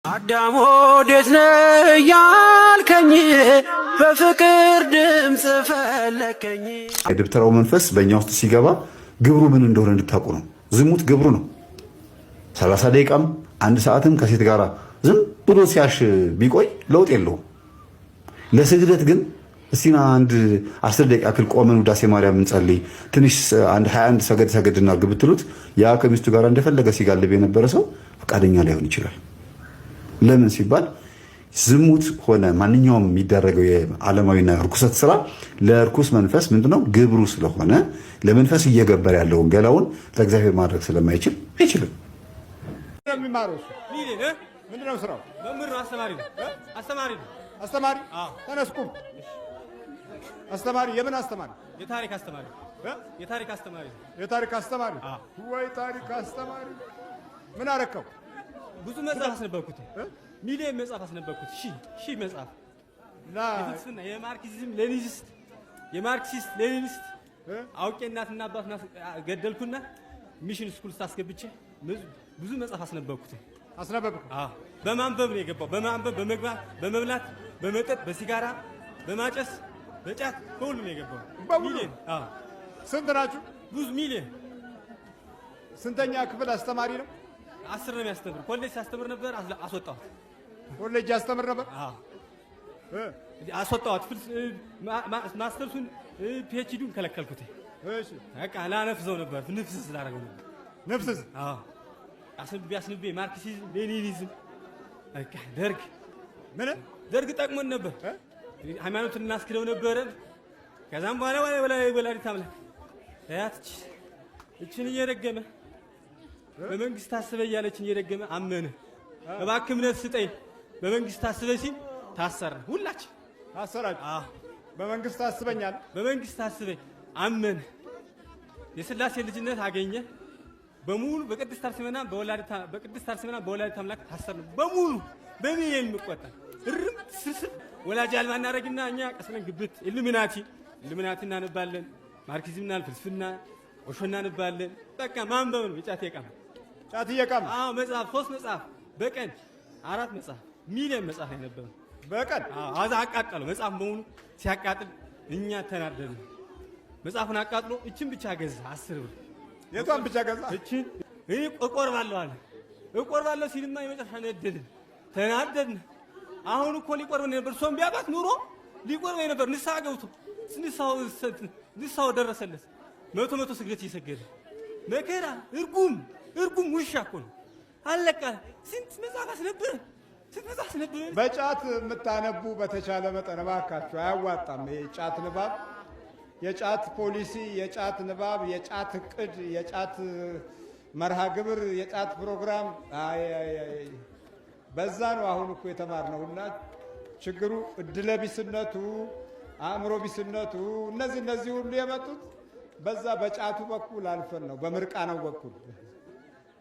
አዳም ወዴት ነህ ያልከኝ በፍቅር ድምጽ ፈለከኝ። የደብተራው መንፈስ በእኛ ውስጥ ሲገባ ግብሩ ምን እንደሆነ እንድታውቁ ነው። ዝሙት ግብሩ ነው። 30 ደቂቃም አንድ ሰዓትም ከሴት ጋር ዝም ብሎ ሲያሽ ቢቆይ ለውጥ የለውም። ለስግደት ግን እስቲና አንድ 10 ደቂቃ ክል ቆመን ውዳሴ ማርያም እንጸልይ ትንሽ አንድ 21 ሰገድና ግብትሉት ያ ከሚስቱ ጋር እንደፈለገ ሲጋልብ የነበረ ሰው ፈቃደኛ ላይሆን ይችላል። ለምን ሲባል ዝሙት ሆነ ማንኛውም የሚደረገው የዓለማዊና ርኩሰት ስራ ለርኩስ መንፈስ ምንድነው ግብሩ ስለሆነ ለመንፈስ እየገበረ ያለውን ገላውን ለእግዚአብሔር ማድረግ ስለማይችል አይችልም። ምንድነው ስራው? መምህር ነው። አስተማሪ ነው። አስተማሪ ተነስኩም። አስተማሪ የምን አስተማሪ? የታሪክ አስተማሪ። የታሪክ አስተማሪ። የታሪክ አስተማሪ ወይ ታሪክ አስተማሪ። ምን አረከው? ብዙ መጽሐፍ አስነበብኩት። ሚሊዮን መጽሐፍ አስነበብኩት። ሺህ መጽሐፍ የፍልስፍና የማርክሲስት ሌኒኒስት አውቄ እናትና አባት ገደልኩና ሚሽን ስኩል ስታስገብቼ ብዙ መጽሐፍ አስነበብኩት። አስነበብኩ። በማንበብ ነው የገባው። በማንበብ በመግባት በመብላት በመጠጥ በሲጋራ በማጨስ በጫት ሁሉ ነው የገባው። ሚሊዮን ስንት ናችሁ? ብዙ ሚሊዮን። ስንተኛ ክፍል አስተማሪ ነው? 10 ነው የሚያስተምር። ኮሌጅ ሲያስተምር ነበር፣ አስወጣሁት። ኮሌጅ ያስተምር ነበር፣ አስወጣሁት። ማስተርሱን ፒኤችዲውን ከለከልኩት። እሺ በቃ ላነፍዘው ነበር፣ ንፍስ ስላደረገው ነበር። ንፍስ አስንቤ ማርክሲዝም ሌኒኒዝም በቃ ደርግ ምን ደርግ ጠቅሞን ነበር። ሃይማኖትን እናስክደው ነበረ። ከዛም በኋላ ወላዲተ አምላክ ያትች እችን እየደገመ በመንግስት ታስበ እያለችን እየደገመ አመነ። እባክህ እምነት ስጠኝ በመንግስት ታስበ ሲል ታሰረ። ሁላችን ታሰራችሁ። በመንግስት ታስበኛል። በመንግስት ታስበኝ አመነ። የሥላሴ ልጅነት አገኘ። በሙሉ በቅድስት አርሴማና በወላዲተ አምላክ ታሰርን። በሙሉ በሚሊዮን የሚቆጠር እርም ስስብ ወላጅ አልባ እናደርግና እኛ ቀስለን ግብት ኢሉሚናቲ እናነባለን። ማርክሲዝምና ፍልስፍና ወሾ እናነባለን። በቃ ማንበብ ነው። የጫት የቃም መጽሐፍ 3 መጽሐፍ በቀን 4 መጽሐፍ ሚሊዮን መጽሐፍ ያነበበ በቀን አዛ አቃጠለው። መጽሐፍ በሙሉ ሲያቃጥል እኛ ተናደድን። መጽሐፉን አቃጥሎ እችን ብቻ ገዛ 10 ብር። የቷን ብቻ ገዛ? እችን እቆርባለሁ አለ። እቆርባለሁ ሲልማ የመጨረሻ ነደድን፣ ተናደድን። አሁን እኮ ሊቆርብ ነበር። ሶም ቢያባት ኑሮ ሊቆርብ ነበር። ንስሐ ገብቶ ንስሐው ደረሰለት። መቶ ስግደት እየሰገደ መከራ እርጉም ውሻ እኮ ነው። አለቃ ስንት መጽሐፍ አስነበረ። በጫት የምታነቡ በተቻለ መጠን እባካችሁ፣ አያዋጣም። የጫት ንባብ፣ የጫት ፖሊሲ፣ የጫት ንባብ፣ የጫት እቅድ፣ የጫት መርሃ ግብር፣ የጫት ፕሮግራም በዛ ነው አሁን እኮ የተማርነው። እና ችግሩ እድለቢስነቱ፣ አእምሮ ቢስነቱ እነዚህ ሁሉ የመጡት በዛ በጫቱ በኩል አልፈን ነው። በምርቃናው በኩል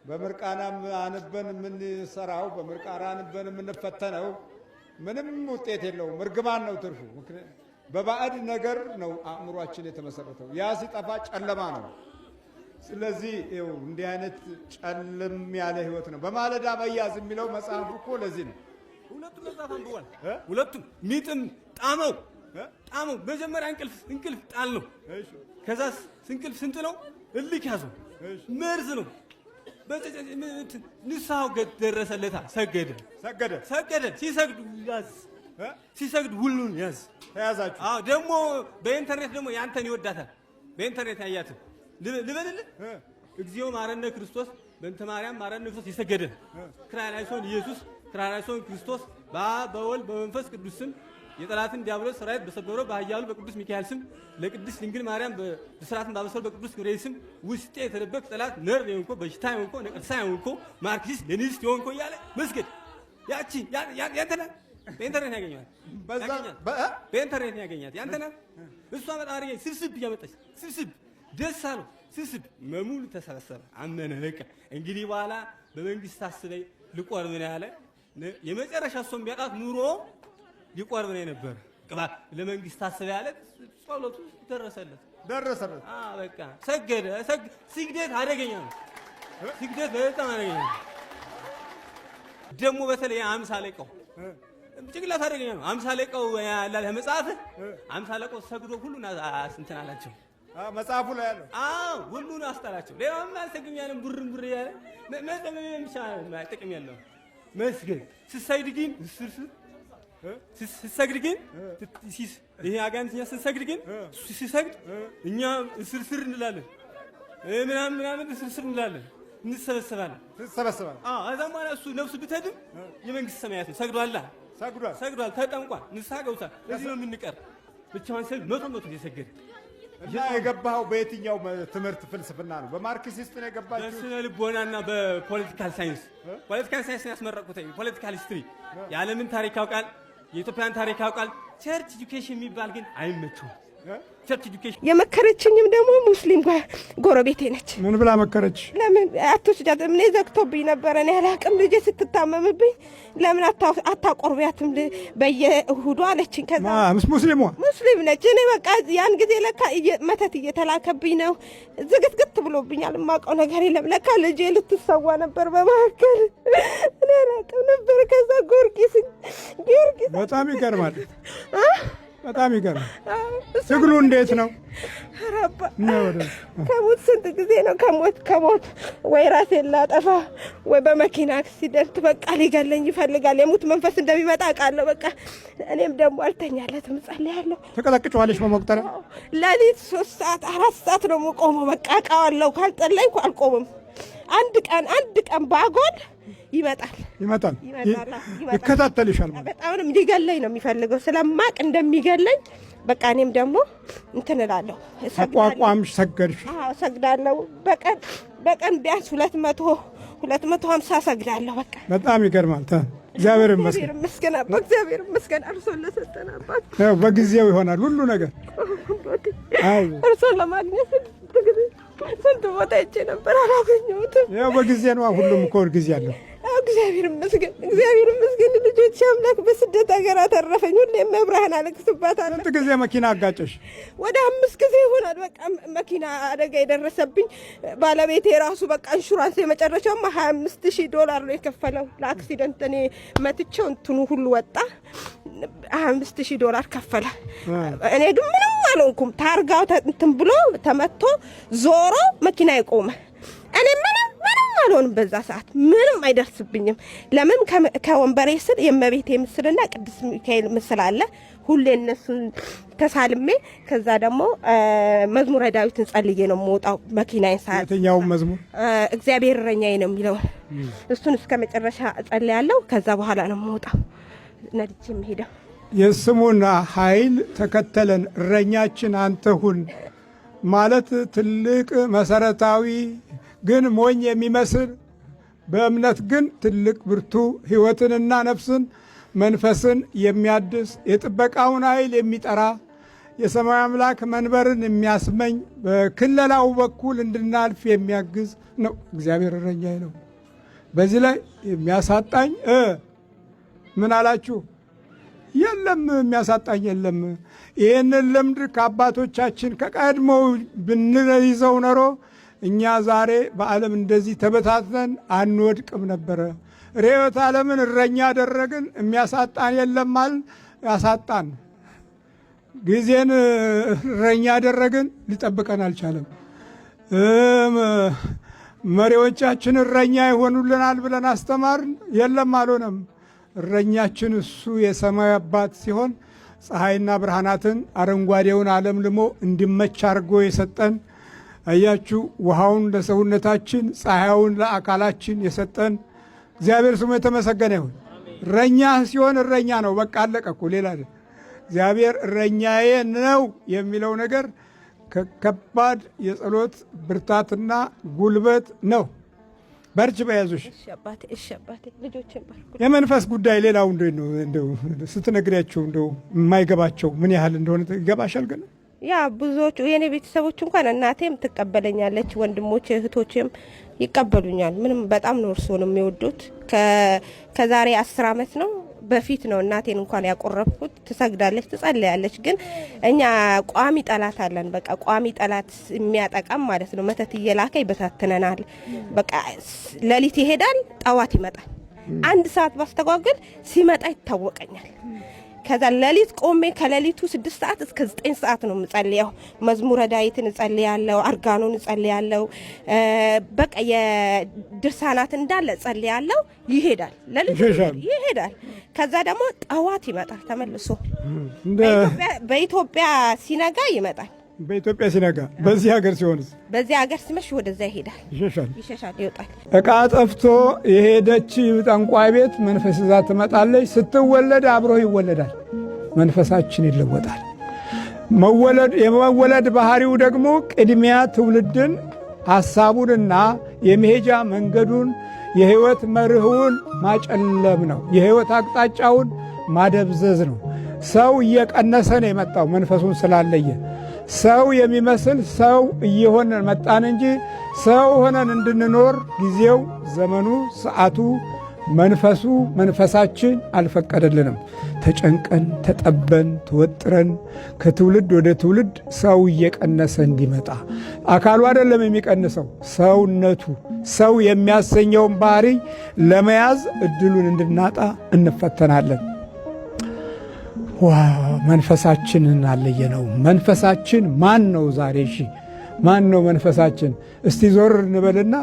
በምርቃናም አንበን የምንሰራው፣ በምርቃና አንበን የምንፈተነው ምንም ውጤት የለውም። እርግማን ነው ትርፉ። በባዕድ ነገር ነው አእምሯችን የተመሰረተው። ያ ሲጠፋ ጨለማ ነው። ስለዚህ ይኸው እንዲህ አይነት ጨልም ያለ ህይወት ነው። በማለዳ መያዝ የሚለው መጽሐፍ እኮ ለዚህ ነው። ሁለቱም መጽሐፍ አንብቧል። ሁለቱም ሚጥም ጣመው መጀመሪያ እንቅልፍ ጣል ነው። ከዛ እንቅልፍ ስንጥለው እልክ ያዘው መርዝ ነው። ንስሐው ደረሰለታ። ሰገደ። ሲሰግድ ሁሉን ያዝ ተያዛችሁ። ደግሞ በኢንተርኔት ደግሞ ያንተን ይወዳታል። በኢንተርኔት ያያትን ልበልልህ። እግዚኦ ማረነ ክርስቶስ በእንተ ማርያም ማረነ ክርስቶስ የሰገደ ክራይላይሶን ኢየሱስ ክራይላይሶን ክርስቶስ በአብ በወልድ በመንፈስ ቅዱስ ስም የጠላትን ዲያብሎስ ሰራዊት በሰበረው በኃያሉ በቅዱስ ሚካኤል ስም ለቅድስት ድንግል ማርያም በስራትን ባበሰረው በቅዱስ ገብርኤል ስም ውስጤ የተደበቅ ጠላት ነርቭ የሆንኮ በሽታ የሆንኮ ነቀርሳ የሆንኮ ማርክሲስት ሌኒኒስት የሆንኮ እያለ መስገድ። ያቺ ያንተና በኢንተርኔት ያገኛት በኢንተርኔት ያገኛት ያንተና እሷ በጣም አድርገኝ ስብስብ እያመጣች ስብስብ ደስ አለው። ስብስብ መሙሉ ተሰበሰበ። አመነ። በቃ እንግዲህ በኋላ በመንግስት ታስበኝ ልቆርብ ነው ያለ። የመጨረሻ እሷም ቢያጣት ኑሮ ሊቆርብ ነው ነበር። ቅባት ለመንግስት ታስበ ያለ ጸሎቱ ደረሰለት። በቃ ሰገደ። ስግደት አደገኛ ነው። ስግደት በጣም አደገኛ ነው። ደግሞ በተለይ 50 አለቃው ጭንቅላት አደገኛ ነው። 50 አለቃው ያላለ መጽሐፍ 50 አለቃው ሰግዶ ሁሉን እንትን አላቸው። መጽሐፉ ላይ ያለው ሁሉን አስጠላቸው። ሌላም አልተገኛንም። ቡርንቡር ያለ መጠመም ጥቅም ያለው መስገድ ስትሰግድ ግን ስትሰግድ ግን ይሄ አጋንንትኛ ስትሰግድ ግን ሲሰግድ እኛ እስርስር እንላለን ምናምን እስርስር እንላለን እንሰበሰባለን። አዛም በኋላ እሱ ነፍሱ ብትሄድም የመንግስት ሰማያት ነው። ሰግዷል ተጠምቋል ንስሐ ገብቷል። እዚህ ነው የምንቀር ብቻውን ሰው መቶ እየሰገደ እና የገባኸው በየትኛው ትምህርት ፍልስፍና ነው? በማርክሲስት ነው የገባችው? በስነ ልቦናና በፖለቲካል ሳይንስ ያስመረቁት ፖለቲካል ሂስትሪ የዓለምን ታሪክ ያውቃል፣ የኢትዮጵያን ታሪክ ያውቃል። ቸርች ኤጁኬሽን የሚባል ግን አይመቸውም። ቸርች ኤጁኬሽን የመከረችኝም ደግሞ ሙስሊም ጎረቤቴ ነች። ምን ብላ መከረች? ለምን አትወስጃትም? እኔ ዘግቶብኝ ነበረ። እኔ አላቅም። ልጄ ስትታመምብኝ ለምን አታቆርቢያትም በየእሁዱ አለችኝ። ከዛ ሙስሊም ነች። እኔ በቃ ያን ጊዜ ለካ መተት እየተላከብኝ ነው። ዝግትግት ብሎብኛል። የማውቀው ነገር የለም። ለካ ልጄ ልትሰዋ ነበር በመካከል። እኔ አላቅም ነበር። ከዛ ጊዮርጊስ በጣም ይገርማል። ትግሉ እንዴት ነው? ረባ ከሞት ስንት ጊዜ ነው ከሞት ወይ ራሴን ላጠፋ ወይ በመኪና አክሲደንት በቃ ሊገለኝ ይፈልጋል። የሙት መንፈስ እንደሚመጣ አውቃለሁ። በቃ እኔም ደግሞ አልተኛለትም፣ ጸልያለሁ። ተቀጠቅጫለሽ በመቁጠሪያ ሌሊት 3 ሰዓት 4 ሰዓት ነው የምቆመው። በቃ አውቃለሁ። ካልጸለይኩ አልቆምም። አንድ ቀን ባጎል ይመጣል ይከታተልሻል። በጣም እንዲገለኝ ነው የሚፈልገው። ስለማቅ እንደሚገለኝ በቃ እኔም ደግሞ እንትን እላለሁ። አቋቋምሽ ሰገድሽ? ሰግዳለሁ። በቀን ቢያንስ 250 ሰግዳለሁ። በቃ በጣም ይገርማል። እግዚአብሔር ይመስገን አባ፣ እግዚአብሔር ይመስገን። እርሶን ለሰጠን አባት በጊዜው ይሆናል ሁሉ ነገር። እርሶን ለማግኘት ስንት ቦታ ሄጄ ነበር፣ አላገኘሁትም። ያው በጊዜ ነው። ሁሉም እኮ ጊዜ አለው። እግዚአብሔር ይመስገን። ልጆች አምላክ በስደት ሀገር አተረፈኝ። ሁሌም መብርሃን አለቅስባታለሁ። ስንት ጊዜ መኪና አጋጨሽ? ወደ 5 ጊዜ ይሆናል። በቃ መኪና አደጋ የደረሰብኝ ባለቤቴ ራሱ በቃ ኢንሹራንስ የመጨረሻውማ $25,000 ነው የከፈለው ለአክሲደንት። እኔ መትቼው እንትኑ ሁሉ ወጣ። $25,000 ከፈለ። እኔ ግን ምንም አልሆንኩም። ታርጋው እንትን ብሎ ተመቶ ዞሮ መኪና ይቆመ። እኔ ምንም አልሆንም። በዛ ሰዓት ምንም አይደርስብኝም። ለምን ከወንበሬ ስር የእመቤቴ ምስልና ቅዱስ ሚካኤል ምስል አለ። ሁሌ እነሱን ተሳልሜ ከዛ ደግሞ መዝሙረ ዳዊትን ጸልዬ ነው የምወጣው። መኪናዬን ሰዓት የትኛው መዝሙር? እግዚአብሔር እረኛዬ ነው የሚለው እሱን እስከ መጨረሻ ጸልያለሁ። ከዛ በኋላ ነው የምወጣው ነድቼ የምሄደው። የስሙን ኃይል ተከተለን እረኛችን አንተ ሁን ማለት ትልቅ መሰረታዊ ግን ሞኝ የሚመስል በእምነት ግን ትልቅ ብርቱ ሕይወትንና ነፍስን መንፈስን የሚያድስ የጥበቃውን ኃይል የሚጠራ የሰማይ አምላክ መንበርን የሚያስመኝ በክለላው በኩል እንድናልፍ የሚያግዝ ነው። እግዚአብሔር እረኛዬ ነው። በዚህ ላይ የሚያሳጣኝ ምን አላችሁ? የለም፣ የሚያሳጣኝ የለም። ይህንን ልምድ ከአባቶቻችን ከቀድሞው ብንይዘው ኖሮ እኛ ዛሬ በዓለም እንደዚህ ተበታትነን አንወድቅም ነበረ። ርዕዮተ ዓለምን እረኛ አደረግን፣ የሚያሳጣን የለማል፣ ያሳጣን። ጊዜን እረኛ አደረግን፣ ሊጠብቀን አልቻለም። መሪዎቻችን እረኛ ይሆኑልናል ብለን አስተማርን፣ የለም አልሆነም። እረኛችን እሱ የሰማይ አባት ሲሆን ፀሐይና ብርሃናትን አረንጓዴውን ዓለም ልሞ እንዲመች አድርጎ የሰጠን አያችሁ፣ ውሃውን ለሰውነታችን ፀሐዩን ለአካላችን የሰጠን እግዚአብሔር ስሙ የተመሰገነ ይሁን። እረኛ ሲሆን እረኛ ነው፣ በቃ አለቀ እኮ ሌላ። እግዚአብሔር እረኛዬ ነው የሚለው ነገር ከባድ የጸሎት ብርታትና ጉልበት ነው። በርች በያዙሽ። እሺ አባቴ፣ ልጆችን ባርኩ። የመንፈስ ጉዳይ ሌላው እንደው ስትነግሪያቸው እንደው የማይገባቸው ምን ያህል እንደሆነ ይገባሻል ግን ያ ብዙዎቹ የኔ ቤተሰቦች እንኳን እናቴም ትቀበለኛለች፣ ወንድሞች እህቶችም ይቀበሉኛል። ምንም በጣም ነው እርሶን የሚወዱት። ከዛሬ 10 ዓመት ነው በፊት ነው እናቴን እንኳን ያቆረብኩት። ትሰግዳለች፣ ትጸልያለች። ግን እኛ ቋሚ ጠላት አለን። በቃ ቋሚ ጠላት የሚያጠቃም ማለት ነው። መተት እየላከ ይበታትነናል። በቃ ሌሊት ይሄዳል፣ ጠዋት ይመጣል። 1 ሰዓት ባስተጓግል ሲመጣ ይታወቀኛል። ከዛ ሌሊት ቆሜ ከሌሊቱ 6 ሰዓት እስከ 9 ሰዓት ነው የምጸልየው። መዝሙረ ዳዊትን እጸልያለሁ፣ አርጋኖን እጸልያለሁ፣ በቃ የድርሳናት እንዳለ እጸልያለሁ። ይሄዳል፣ ሌሊት ይሄዳል። ከዛ ደግሞ ጠዋት ይመጣል ተመልሶ። በኢትዮጵያ ሲነጋ ይመጣል። በኢትዮጵያ ሲነጋ፣ በዚህ ሀገር ሲሆንስ? በዚህ ሀገር ሲመሽ ወደዛ ይሄዳል፣ ይሸሻል፣ ይወጣል። እቃ ጠፍቶ የሄደች ጠንቋይ ቤት መንፈስ ይዛ ትመጣለች። ስትወለድ አብሮ ይወለዳል፣ መንፈሳችን ይለወጣል። የመወለድ ባህሪው ደግሞ ቅድሚያ ትውልድን ሐሳቡንና የመሄጃ መንገዱን የህይወት መርህውን ማጨለም ነው። የህይወት አቅጣጫውን ማደብዘዝ ነው። ሰው እየቀነሰ ነው የመጣው መንፈሱን ስላለየ። ሰው የሚመስል ሰው እየሆነን መጣን እንጂ ሰው ሆነን እንድንኖር ጊዜው፣ ዘመኑ፣ ሰዓቱ፣ መንፈሳችን አልፈቀደልንም። ተጨንቀን ተጠበን ተወጥረን ከትውልድ ወደ ትውልድ ሰው እየቀነሰ እንዲመጣ አካሉ አይደለም የሚቀንሰው ሰውነቱ፣ ሰው የሚያሰኘውን ባህሪ ለመያዝ እድሉን እንድናጣ እንፈተናለን። መንፈሳችንን አለየነው። መንፈሳችን ማን ነው ዛሬ? እሺ ማን ነው መንፈሳችን? እስቲ ዞር እንበልና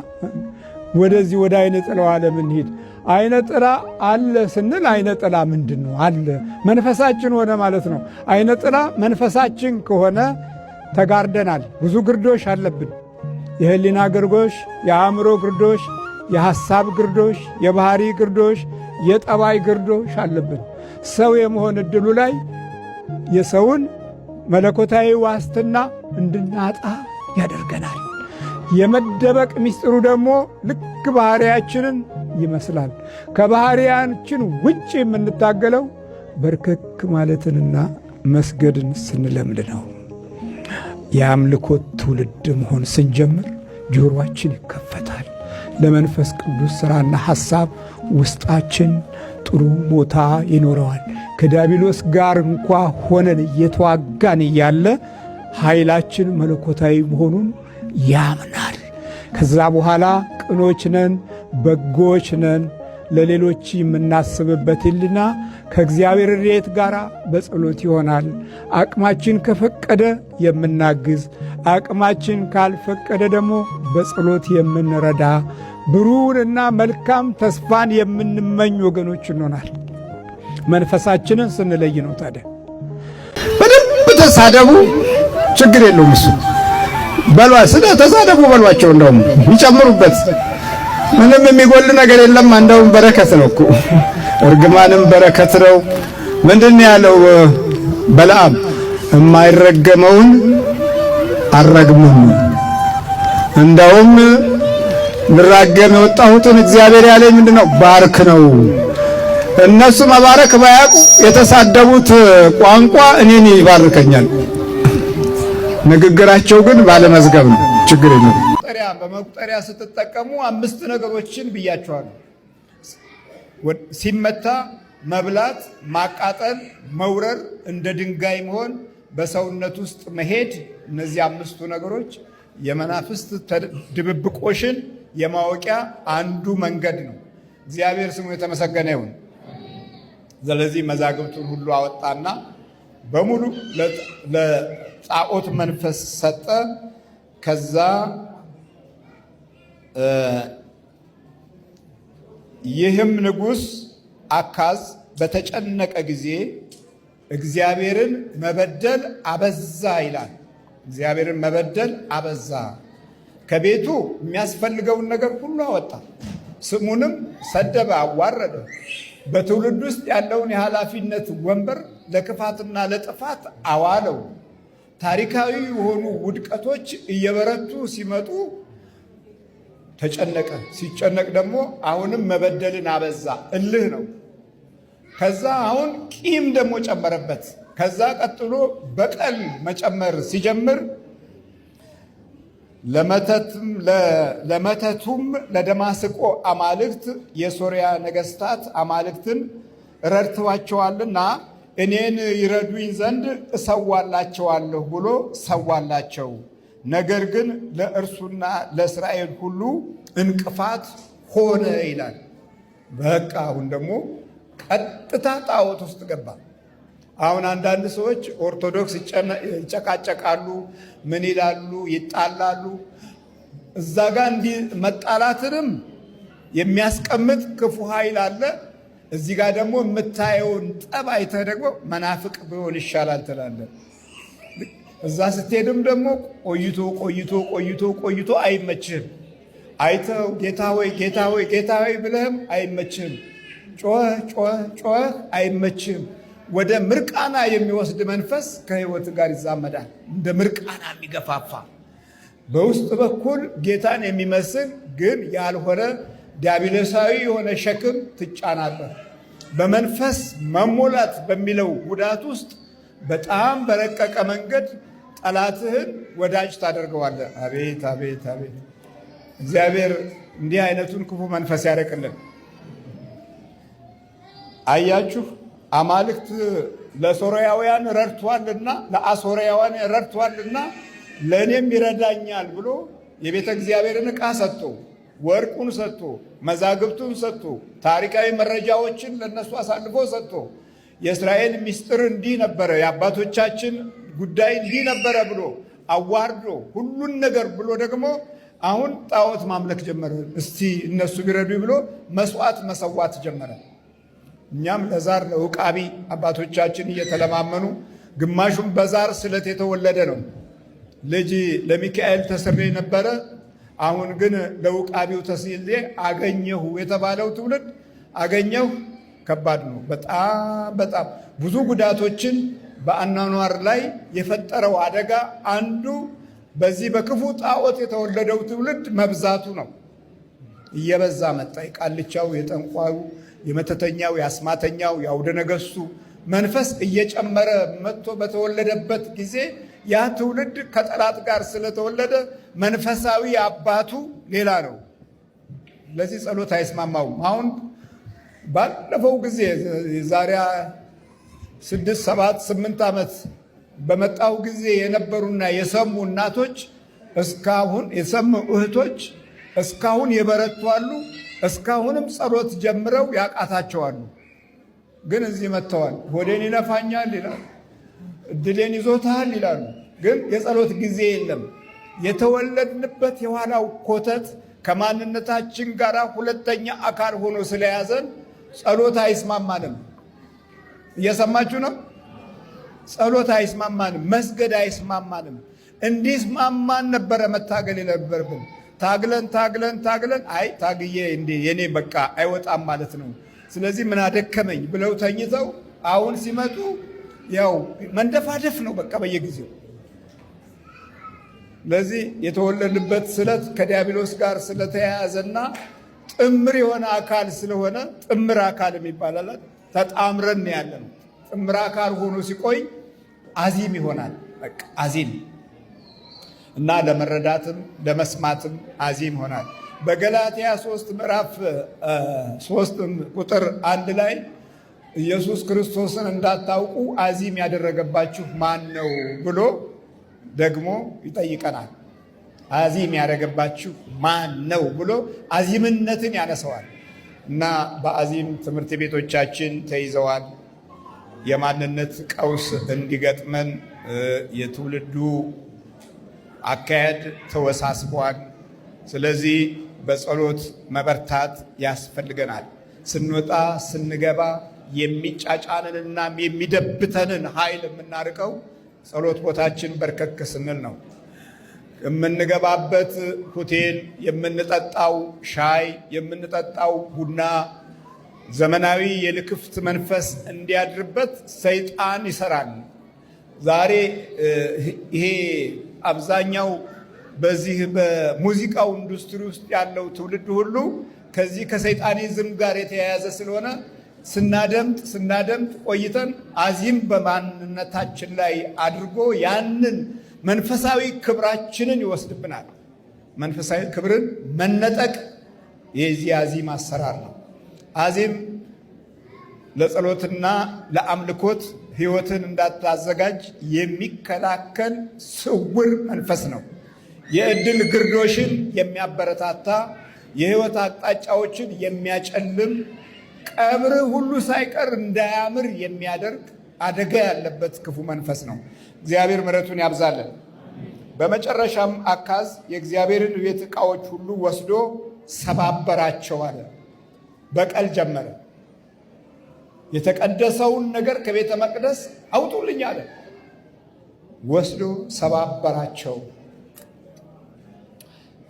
ወደዚህ ወደ አይነ ጥላው ዓለም እንሂድ። አይነ ጥላ አለ ስንል አይነ ጥላ ምንድን ነው? አለ መንፈሳችን ሆነ ማለት ነው። አይነ ጥላ መንፈሳችን ከሆነ ተጋርደናል። ብዙ ግርዶሽ አለብን። የህሊና ግርዶሽ፣ የአእምሮ ግርዶሽ፣ የሐሳብ ግርዶሽ፣ የባህሪ ግርዶሽ፣ የጠባይ ግርዶሽ አለብን። ሰው የመሆን እድሉ ላይ የሰውን መለኮታዊ ዋስትና እንድናጣ ያደርገናል። የመደበቅ ምስጢሩ ደግሞ ልክ ባህሪያችንን ይመስላል። ከባህሪያችን ውጭ የምንታገለው በርከክ ማለትንና መስገድን ስንለምድ ነው። የአምልኮት ትውልድ መሆን ስንጀምር ጆሮአችን ይከፈታል። ለመንፈስ ቅዱስ ሥራና ሐሳብ ውስጣችን ጥሩ ቦታ ይኖረዋል። ከዲያብሎስ ጋር እንኳ ሆነን እየተዋጋን እያለ ኃይላችን መለኮታዊ መሆኑን ያምናል። ከዛ በኋላ ቅኖች ነን፣ በጎች ነን። ለሌሎች የምናስብበት ሕሊና ከእግዚአብሔር ረድኤት ጋር በጸሎት ይሆናል። አቅማችን ከፈቀደ የምናግዝ፣ አቅማችን ካልፈቀደ ደግሞ በጸሎት የምንረዳ ብሩህንና መልካም ተስፋን የምንመኝ ወገኖች እንሆናል። መንፈሳችንን ስንለይ ነው። ታዲያ በደንብ ተሳደቡ፣ ችግር የለውም። እሱ ተሳደቡ በሏቸው፣ እንደውም ይጨምሩበት። ምንም የሚጎል ነገር የለም። እንደውም በረከት ነው እኮ እርግማንም በረከት ነው። ምንድን ያለው በለዓም? የማይረገመውን አልረግምም፣ እንደውም ልራገም የወጣሁትን እግዚአብሔር ያለኝ ምንድነው? ባርክ ነው። እነሱ መባረክ ባያውቁ የተሳደቡት ቋንቋ እኔን ይባርከኛል። ንግግራቸው ግን ባለመዝገብ ነው። ችግር የለም። በመቁጠሪያ ስትጠቀሙ 5 ነገሮችን ብያቸዋለሁ። ሲመታ መብላት፣ ማቃጠል፣ መውረር፣ እንደ ድንጋይ መሆን፣ በሰውነት ውስጥ መሄድ። እነዚህ 5ቱ ነገሮች የመናፍስት ድብብቆሽን የማወቂያ አንዱ መንገድ ነው። እግዚአብሔር ስሙ የተመሰገነ ይሁን። ስለዚህ መዛግብቱን ሁሉ አወጣና በሙሉ ለጣዖት መንፈስ ሰጠ። ከዛ ይህም ንጉሥ አካዝ በተጨነቀ ጊዜ እግዚአብሔርን መበደል አበዛ ይላል። እግዚአብሔርን መበደል አበዛ። ከቤቱ የሚያስፈልገውን ነገር ሁሉ አወጣ። ስሙንም ሰደበ፣ አዋረደ። በትውልድ ውስጥ ያለውን የኃላፊነት ወንበር ለክፋትና ለጥፋት አዋለው። ታሪካዊ የሆኑ ውድቀቶች እየበረቱ ሲመጡ ተጨነቀ። ሲጨነቅ ደግሞ አሁንም መበደልን አበዛ። እልህ ነው። ከዛ አሁን ቂም ደግሞ ጨመረበት። ከዛ ቀጥሎ በቀል መጨመር ሲጀምር ለመተቱም ለደማስቆ አማልክት የሶርያ ነገስታት አማልክትን ረድተዋቸዋልና እኔን ይረዱኝ ዘንድ እሰዋላቸዋለሁ ብሎ ሰዋላቸው። ነገር ግን ለእርሱና ለእስራኤል ሁሉ እንቅፋት ሆነ ይላል። በቃ አሁን ደግሞ ቀጥታ ጣዖት ውስጥ ገባ። አሁን አንዳንድ ሰዎች ኦርቶዶክስ ይጨቃጨቃሉ፣ ምን ይላሉ፣ ይጣላሉ። እዛ ጋር እንዲህ መጣላትንም የሚያስቀምጥ ክፉ ኃይል አለ። እዚህ ጋር ደግሞ የምታየውን ጠብ አይተህ ደግሞ መናፍቅ ቢሆን ይሻላል ትላለህ። እዛ ስትሄድም ደግሞ ቆይቶ ቆይቶ ቆይቶ ቆይቶ አይመችህም። አይተው ጌታ ሆይ ጌታ ሆይ ጌታ ሆይ ብለህም አይመችህም። ጮህ ጮህ ጮህ አይመችህም። ወደ ምርቃና የሚወስድ መንፈስ ከህይወት ጋር ይዛመዳል። እንደ ምርቃና የሚገፋፋ በውስጥ በኩል ጌታን የሚመስል ግን ያልሆነ ዲያብሎሳዊ የሆነ ሸክም ትጫናለህ። በመንፈስ መሞላት በሚለው ጉዳት ውስጥ በጣም በረቀቀ መንገድ ጠላትህን ወዳጅ ታደርገዋለህ። አቤት አቤት አቤት! እግዚአብሔር እንዲህ አይነቱን ክፉ መንፈስ ያርቅልን። አያችሁ፣ አማልክት ለሶርያውያን ረድቷልና ለአሶርያውያን ረድቷልና ለእኔም ይረዳኛል ብሎ የቤተ እግዚአብሔርን ዕቃ ሰጥቶ ወርቁን ሰጥቶ መዛግብቱን ሰጥቶ ታሪካዊ መረጃዎችን ለነሱ አሳልፎ ሰጥቶ የእስራኤል ምስጢር እንዲህ ነበረ፣ የአባቶቻችን ጉዳይ እንዲህ ነበረ ብሎ አዋርዶ ሁሉን ነገር ብሎ ደግሞ አሁን ጣዖት ማምለክ ጀመረ። እስቲ እነሱ ቢረዱ ብሎ መስዋዕት መሰዋት ጀመረ። እኛም ለዛር ለውቃቢ አባቶቻችን እየተለማመኑ ግማሹም በዛር ስለት የተወለደ ነው። ልጅ ለሚካኤል ተስሬ ነበረ። አሁን ግን ለውቃቢው ተስዬ አገኘሁ የተባለው ትውልድ አገኘሁ ከባድ ነው። በጣም በጣም ብዙ ጉዳቶችን በአኗኗር ላይ የፈጠረው አደጋ አንዱ በዚህ በክፉ ጣዖት የተወለደው ትውልድ መብዛቱ ነው። እየበዛ መጣ። የቃልቻው፣ የጠንቋዩ፣ የመተተኛው፣ የአስማተኛው፣ የአውደ ነገሥቱ መንፈስ እየጨመረ መጥቶ በተወለደበት ጊዜ ያ ትውልድ ከጠላት ጋር ስለተወለደ መንፈሳዊ አባቱ ሌላ ነው። ለዚህ ጸሎት አይስማማውም። አሁን ባለፈው ጊዜ ዛሬ 6 7 8 ዓመት በመጣው ጊዜ የነበሩና የሰሙ እናቶች እስካሁን የሰሙ እህቶች እስካሁን የበረቱ አሉ። እስካሁንም ጸሎት ጀምረው ያቃታቸዋሉ። ግን እዚህ መጥተዋል። ሆዴን ይነፋኛል ይላሉ፣ እድሌን ይዞታል ይላሉ። ግን የጸሎት ጊዜ የለም። የተወለድንበት የኋላው ኮተት ከማንነታችን ጋር ሁለተኛ አካል ሆኖ ስለያዘን ጸሎት አይስማማንም። እየሰማችሁ ነው? ጸሎት አይስማማንም፣ መስገድ አይስማማንም። እንዲስማማን ነበረ መታገል የነበረብን። ታግለን ታግለን ታግለን አይ ታግዬ እንዴ የኔ በቃ አይወጣም ማለት ነው፣ ስለዚህ ምን አደከመኝ ብለው ተኝተው አሁን ሲመጡ ያው መንደፋደፍ ነው በቃ በየጊዜው። ለዚህ የተወለድንበት ስለት ከዲያብሎስ ጋር ስለተያያዘና ጥምር የሆነ አካል ስለሆነ ጥምር አካል የሚባላል ተጣምረን ያለን ጥምር አካል ሆኖ ሲቆይ አዚም ይሆናል። በቃ አዚም እና ለመረዳትም ለመስማትም አዚም ይሆናል። በገላትያ 3 ምዕራፍ 3 ቁጥር 1 ላይ ኢየሱስ ክርስቶስን እንዳታውቁ አዚም ያደረገባችሁ ማን ነው ብሎ ደግሞ ይጠይቀናል። አዚም ያደረገባችሁ ማን ነው ብሎ አዚምነትን ያነሰዋል። እና በአዚም ትምህርት ቤቶቻችን ተይዘዋል። የማንነት ቀውስ እንዲገጥመን የትውልዱ አካሄድ ተወሳስቧል። ስለዚህ በጸሎት መበርታት ያስፈልገናል። ስንወጣ ስንገባ የሚጫጫንንና የሚደብተንን ኃይል የምናርቀው ጸሎት ቦታችን በርከክ ስንል ነው። የምንገባበት ሆቴል፣ የምንጠጣው ሻይ፣ የምንጠጣው ቡና ዘመናዊ የልክፍት መንፈስ እንዲያድርበት ሰይጣን ይሰራል። ዛሬ ይሄ አብዛኛው በዚህ በሙዚቃው ኢንዱስትሪ ውስጥ ያለው ትውልድ ሁሉ ከዚህ ከሰይጣኒዝም ጋር የተያያዘ ስለሆነ ስናደምጥ ቆይተን አዚም በማንነታችን ላይ አድርጎ ያንን መንፈሳዊ ክብራችንን ይወስድብናል። መንፈሳዊ ክብርን መነጠቅ የዚህ አዚም አሰራር ነው። አዚም ለጸሎትና ለአምልኮት ሕይወትን እንዳታዘጋጅ የሚከላከል ስውር መንፈስ ነው። የእድል ግርዶሽን የሚያበረታታ የህይወት አቅጣጫዎችን የሚያጨልም ቀብር ሁሉ ሳይቀር እንዳያምር የሚያደርግ አደጋ ያለበት ክፉ መንፈስ ነው። እግዚአብሔር ምሕረቱን ያብዛለን። በመጨረሻም አካዝ የእግዚአብሔርን ቤት ዕቃዎች ሁሉ ወስዶ ሰባበራቸው አለ። በቀል ጀመረ። የተቀደሰውን ነገር ከቤተ መቅደስ አውጡልኝ አለ። ወስዶ ሰባበራቸው።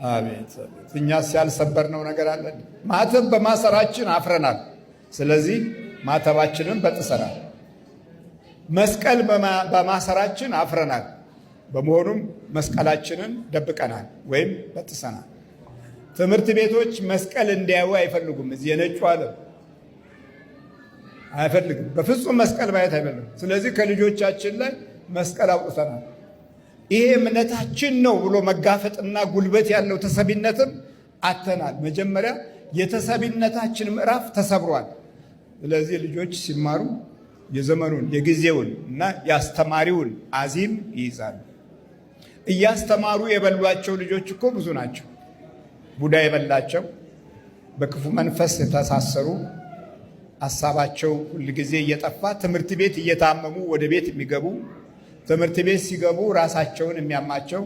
አቤት አቤት! እኛስ ያልሰበርነው ነገር አለን? ማተብ በማሰራችን አፍረናል። ስለዚህ ማተባችንን በጥሰናል። መስቀል በማሰራችን አፍረናል። በመሆኑም መስቀላችንን ደብቀናል ወይም በጥሰናል። ትምህርት ቤቶች መስቀል እንዲያዩ አይፈልጉም። እዚህ የነጩ ዓለም አይፈልግም። በፍጹም መስቀል ማየት አይፈልግም። ስለዚህ ከልጆቻችን ላይ መስቀል አውጥተናል። ይሄ እምነታችን ነው ብሎ መጋፈጥና ጉልበት ያለው ተሰቢነትም አተናል። መጀመሪያ የተሰቢነታችን ምዕራፍ ተሰብሯል። ስለዚህ ልጆች ሲማሩ የዘመኑን የጊዜውን እና የአስተማሪውን አዚም ይይዛሉ። እያስተማሩ የበሏቸው ልጆች እኮ ብዙ ናቸው። ቡዳ የበላቸው፣ በክፉ መንፈስ የተሳሰሩ፣ ሀሳባቸው ሁልጊዜ እየጠፋ ትምህርት ቤት እየታመሙ ወደ ቤት የሚገቡ፣ ትምህርት ቤት ሲገቡ ራሳቸውን የሚያማቸው፣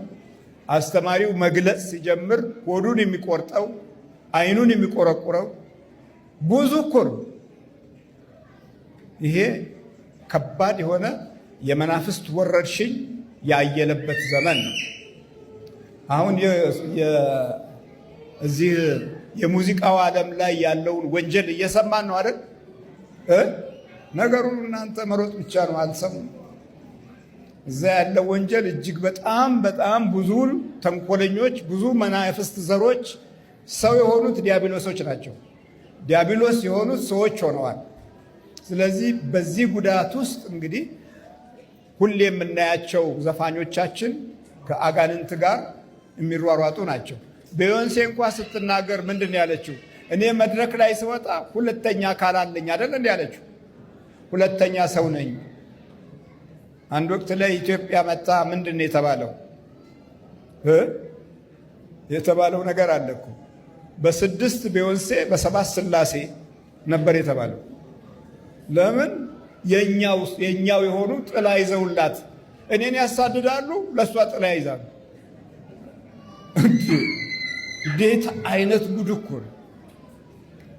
አስተማሪው መግለጽ ሲጀምር ሆዱን የሚቆርጠው፣ አይኑን የሚቆረቁረው ብዙ እኮ ነው። ይሄ ከባድ የሆነ የመናፍስት ወረርሽኝ ያየለበት ዘመን ነው። አሁን እዚህ የሙዚቃው ዓለም ላይ ያለውን ወንጀል እየሰማን ነው አይደል? ነገሩን እናንተ መሮጥ ብቻ ነው፣ አልሰሙም። እዛ ያለው ወንጀል እጅግ በጣም በጣም ብዙ ተንኮለኞች፣ ብዙ መናፍስት ዘሮች ሰው የሆኑት ዲያብሎሶች ናቸው። ዲያብሎስ የሆኑት ሰዎች ሆነዋል። ስለዚህ በዚህ ጉዳት ውስጥ እንግዲህ ሁሌ የምናያቸው ዘፋኞቻችን ከአጋንንት ጋር የሚሯሯጡ ናቸው። ቢዮንሴ እንኳ ስትናገር ምንድን ነው ያለችው? እኔ መድረክ ላይ ስወጣ ሁለተኛ አካል አለኝ አይደል እንዴ ያለችው? ሁለተኛ ሰው ነኝ። አንድ ወቅት ላይ ኢትዮጵያ መጣ። ምንድን ነው የተባለው? የተባለው ነገር አለ እኮ በስድስት ቢዮንሴ በሰባት ስላሴ ነበር የተባለው። ለምን? የኛው የሆኑ ጥላ ይዘውላት እኔን ያሳድዳሉ፣ ለእሷ ጥላ ይዛሉ። እንዴት አይነት ጉድ እኮ ነው!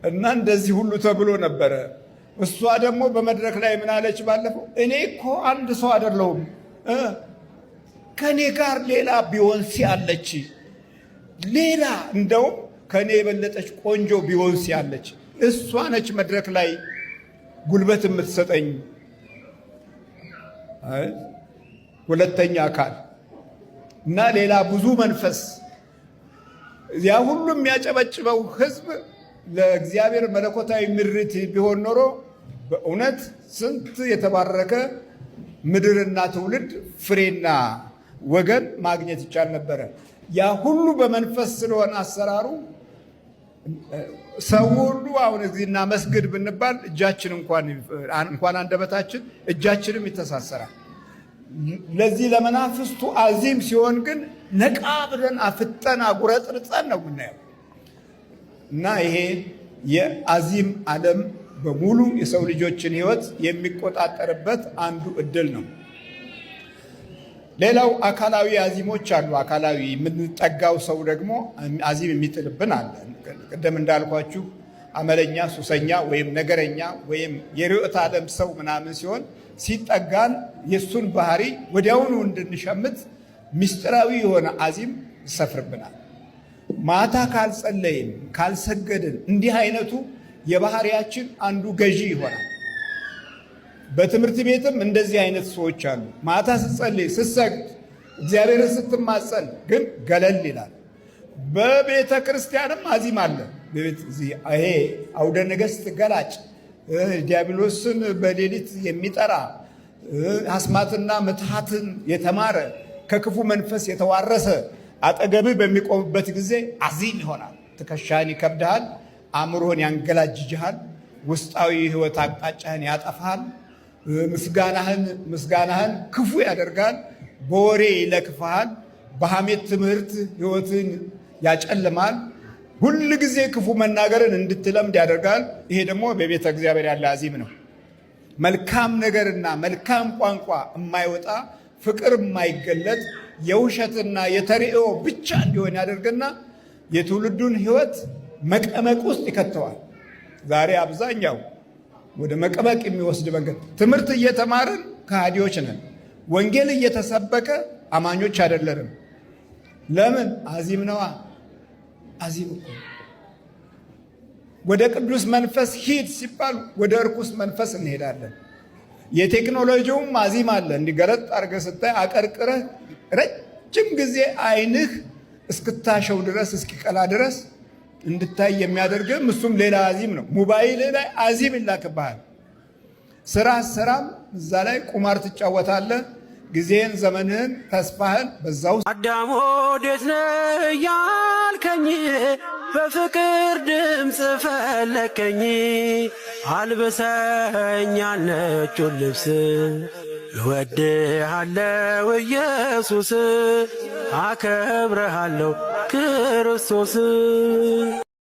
እና እንደዚህ ሁሉ ተብሎ ነበረ። እሷ ደግሞ በመድረክ ላይ ምን አለች ባለፈው? እኔ እኮ አንድ ሰው አይደለሁም፣ ከኔ ጋር ሌላ ቢዮንሴ አለች፣ ሌላ እንደውም ከኔ የበለጠች ቆንጆ ቢዮንሴ አለች። እሷ ነች መድረክ ላይ ጉልበት የምትሰጠኝ። ሁለተኛ አካል እና ሌላ ብዙ መንፈስ። ያ ሁሉ የሚያጨበጭበው ሕዝብ ለእግዚአብሔር መለኮታዊ ምሪት ቢሆን ኖሮ በእውነት ስንት የተባረከ ምድርና ትውልድ ፍሬና ወገን ማግኘት ይቻል ነበረ። ያ ሁሉ በመንፈስ ስለሆነ አሰራሩ ሰው ሁሉ አሁን እዚህና መስግድ ብንባል እጃችን እንኳን አንደበታችን እጃችንም ይተሳሰራል። ለዚህ ለመናፍስቱ አዚም ሲሆን ግን ነቃ ብለን አፍጠን አጉረጥርጠን ነው የምናየው። እና ይሄ የአዚም ዓለም በሙሉ የሰው ልጆችን ሕይወት የሚቆጣጠርበት አንዱ እድል ነው። ሌላው አካላዊ አዚሞች አሉ። አካላዊ የምንጠጋው ሰው ደግሞ አዚም የሚጥልብን አለ። ቅድም እንዳልኳችሁ አመለኛ፣ ሱሰኛ ወይም ነገረኛ ወይም የርዕዮተ ዓለም ሰው ምናምን ሲሆን ሲጠጋን የእሱን ባህሪ ወዲያውኑ እንድንሸምት ምስጢራዊ የሆነ አዚም ይሰፍርብናል። ማታ ካልጸለይን ካልሰገድን እንዲህ አይነቱ የባህሪያችን አንዱ ገዢ ይሆናል። በትምህርት ቤትም እንደዚህ አይነት ሰዎች አሉ። ማታ ስትጸልይ ስትሰግድ እግዚአብሔርን ስትማጸን ግን ገለል ይላል። በቤተ ክርስቲያንም አዚም አለ። ይሄ አውደ ነገሥት ገላጭ፣ ዲያብሎስን በሌሊት የሚጠራ አስማትና ምትሃትን የተማረ ከክፉ መንፈስ የተዋረሰ አጠገብህ በሚቆምበት ጊዜ አዚም ይሆናል። ትከሻህን ይከብድሃል፣ አእምሮህን ያንገላጅጅሃል፣ ውስጣዊ ሕይወት አቅጣጫህን ያጠፋል፣ ምስጋናህን ክፉ ያደርጋል፣ በወሬ ይለክፍሃል፣ በሐሜት ትምህርት ሕይወትን ያጨልማል፣ ሁል ጊዜ ክፉ መናገርን እንድትለምድ ያደርጋል። ይሄ ደግሞ በቤተ እግዚአብሔር ያለ አዚም ነው። መልካም ነገርና መልካም ቋንቋ የማይወጣ ፍቅር የማይገለጥ የውሸትና የተሪኦ ብቻ እንዲሆን ያደርግና የትውልዱን ሕይወት መቀመቅ ውስጥ ይከተዋል። ዛሬ አብዛኛው ወደ መቀመቅ የሚወስድ መንገድ ትምህርት እየተማርን ከሃዲዎች ነን። ወንጌል እየተሰበከ አማኞች አይደለንም። ለምን? አዚም ነዋ። አዚም እኮ ወደ ቅዱስ መንፈስ ሂድ ሲባል ወደ እርኩስ መንፈስ እንሄዳለን። የቴክኖሎጂውም አዚም አለ። እንዲገረጥ አድርገህ ስታይ አቀርቅረህ ረጅም ጊዜ አይንህ እስክታሸው ድረስ እስኪቀላ ድረስ እንድታይ የሚያደርግም እሱም ሌላ አዚም ነው። ሞባይል ላይ አዚም ይላክብሃል። ስራም እዛ ላይ ቁማር ትጫወታለህ። ጊዜን፣ ዘመንህን፣ ተስፋህን በዛው አዳም ወዴት ነህ ያልከኝ በፍቅር ድምፅ ፈለከኝ። አልብሰኛል ነጩን ልብስ እወድሃለሁ ኢየሱስ አከብረሃለሁ ክርስቶስ።